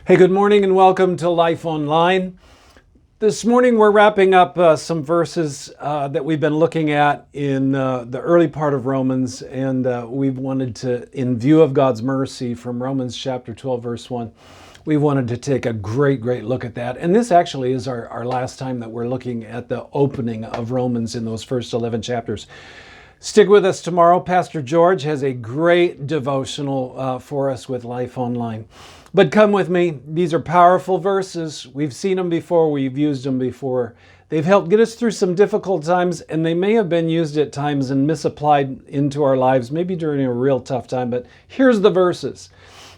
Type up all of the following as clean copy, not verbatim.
Hey, good morning and welcome to Life Online. This morning we're wrapping up some verses that we've been looking at in the early part of Romans, and we've wanted to, in view of God's mercy from Romans chapter 12, verse 1, we wanted to take a great look at that. And this actually is our last time that we're looking at the opening of Romans in those first 11 chapters. Stick with us tomorrow. Pastor George has a great devotional for us with Life Online. But come with me. These are powerful verses. We've seen them before. We've used them before. They've helped get us through some difficult times, and they may have been used at times and misapplied into our lives, maybe during a real tough time. But here's the verses.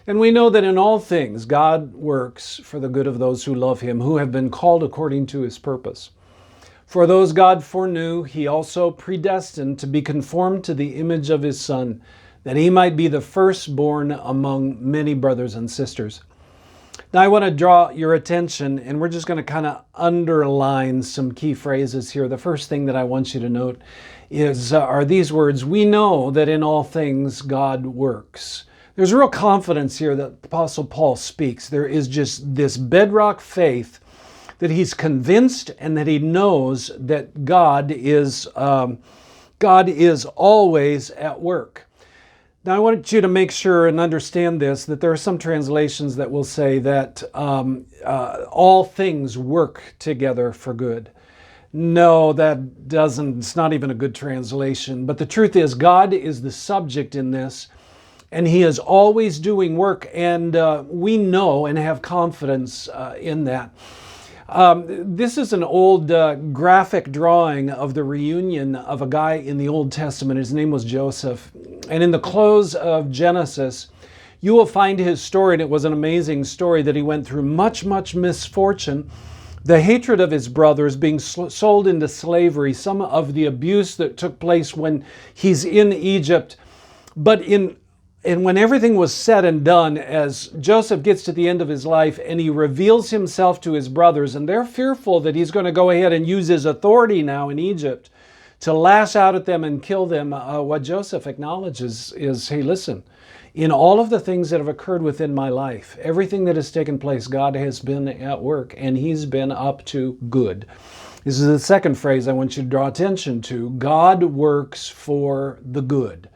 And we know that in all things, God works for the good of those who love Him, who have been called according to His purpose. For those God foreknew, He also predestined to be conformed to the image of His Son, that He might be the firstborn among many brothers and sisters. Now I want to draw your attention, and we're just going to kind of underline some key phrases here. The first thing that I want you to note are these words: we know that in all things God works. There's real confidence here that Apostle Paul speaks. There is just this bedrock faith that he's convinced and that he knows that God is always at work. Now, I want you to make sure and understand this, that there are some translations that will say that all things work together for good. No, that doesn't, it's not even a good translation. But the truth is, God is the subject in this, and He is always doing work, and we know and have confidence in that. This is an old graphic drawing of the reunion of a guy in the Old Testament. His name was Joseph. And in the close of Genesis, you will find his story, and it was an amazing story that he went through much misfortune, the hatred of his brothers, being sold into slavery, some of the abuse that took place when he's in Egypt. And when everything was said and done, as Joseph gets to the end of his life and he reveals himself to his brothers, and they're fearful that he's going to go ahead and use his authority now in Egypt to lash out at them and kill them, what Joseph acknowledges is, hey, listen, in all of the things that have occurred within my life, everything that has taken place, God has been at work, and He's been up to good. This is the second phrase I want you to draw attention to. God works for the good.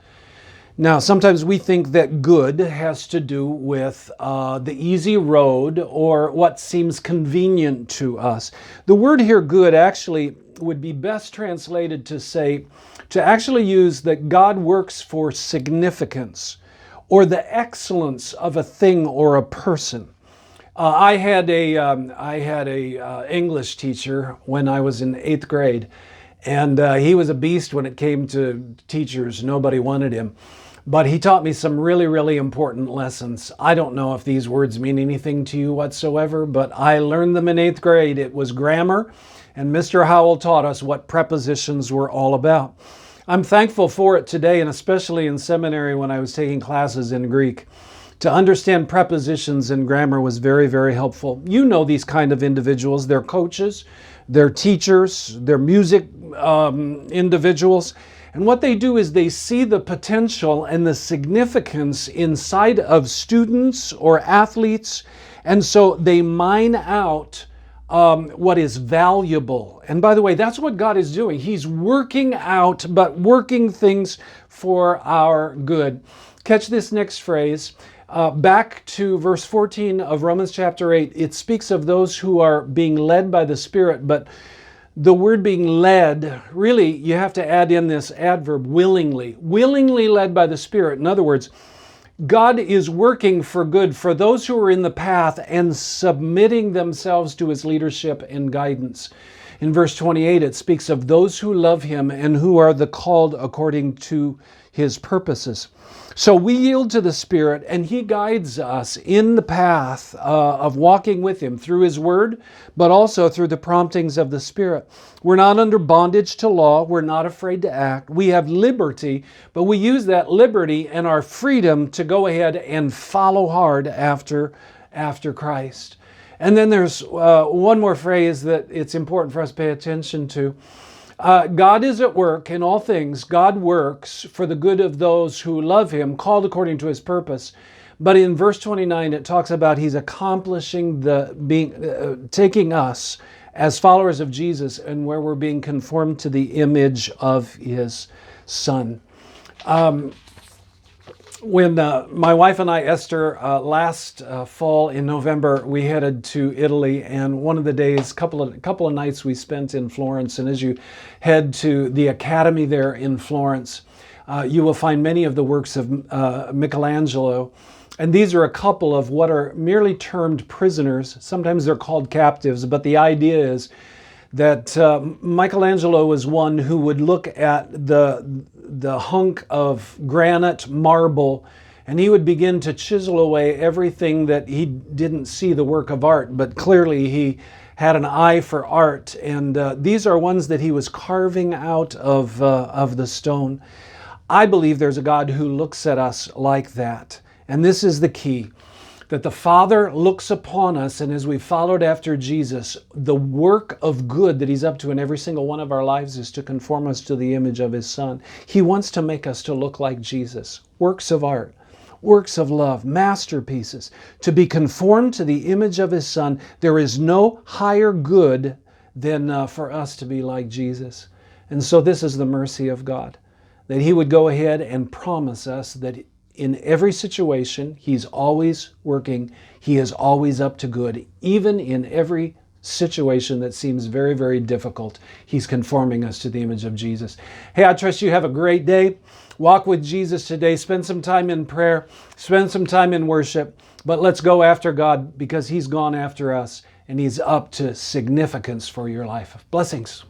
Now, sometimes we think that good has to do with the easy road or what seems convenient to us. The word here, good, actually would be best translated to actually use that God works for significance or the excellence of a thing or a person. I had a English teacher when I was in 8th grade, and he was a beast when it came to teachers. Nobody wanted him. But he taught me some really important lessons. I don't know if these words mean anything to you whatsoever, but I learned them in 8th grade. It was grammar, and Mr. Howell taught us what prepositions were all about. I'm thankful for it today, and especially in seminary when I was taking classes in Greek. To understand prepositions and grammar was very helpful. You know these kind of individuals. They're coaches, they're teachers, they're music individuals. And what they do is they see the potential and the significance inside of students or athletes, and so they mine out what is valuable. And by the way, that's what God is doing. He's working things for our good. Catch this next phrase. Back to verse 14 of Romans chapter 8, it speaks of those who are being led by the Spirit, but the word being led, really, you have to add in this adverb, willingly. Willingly led by the Spirit. In other words, God is working for good for those who are in the path and submitting themselves to His leadership and guidance. In verse 28, it speaks of those who love Him and who are the called according to His purposes. So we yield to the Spirit, and He guides us in the path of walking with Him through His Word, but also through the promptings of the Spirit. We're not under bondage to law. We're not afraid to act. We have liberty, but we use that liberty and our freedom to go ahead and follow hard after Christ. And then there's one more phrase that it's important for us to pay attention to. God is at work in all things. God works for the good of those who love Him, called according to His purpose. But in verse 29, it talks about He's accomplishing taking us as followers of Jesus, and where we're being conformed to the image of His Son. When my wife and I, Esther, last fall in November, we headed to Italy, and one of the days, couple of nights we spent in Florence. And as you head to the Academy there in Florence, you will find many of the works of Michelangelo. And these are a couple of what are merely termed prisoners. Sometimes they're called captives, but the idea is that Michelangelo was one who would look at the hunk of granite marble, and he would begin to chisel away everything that he didn't see the work of art, but clearly he had an eye for art. And these are ones that he was carving out of the stone. I believe there's a God who looks at us like that. And this is the key, that the Father looks upon us, and as we followed after Jesus, the work of good that He's up to in every single one of our lives is to conform us to the image of His Son. He wants to make us to look like Jesus. Works of art, works of love, masterpieces, to be conformed to the image of His Son. There is no higher good than for us to be like Jesus. And so this is the mercy of God, that He would go ahead and promise us that in every situation, He's always working. He is always up to good. Even in every situation that seems very, very difficult, He's conforming us to the image of Jesus. Hey, I trust you have a great day. Walk with Jesus today. Spend some time in prayer. Spend some time in worship. But let's go after God, because He's gone after us, and He's up to significance for your life. Blessings.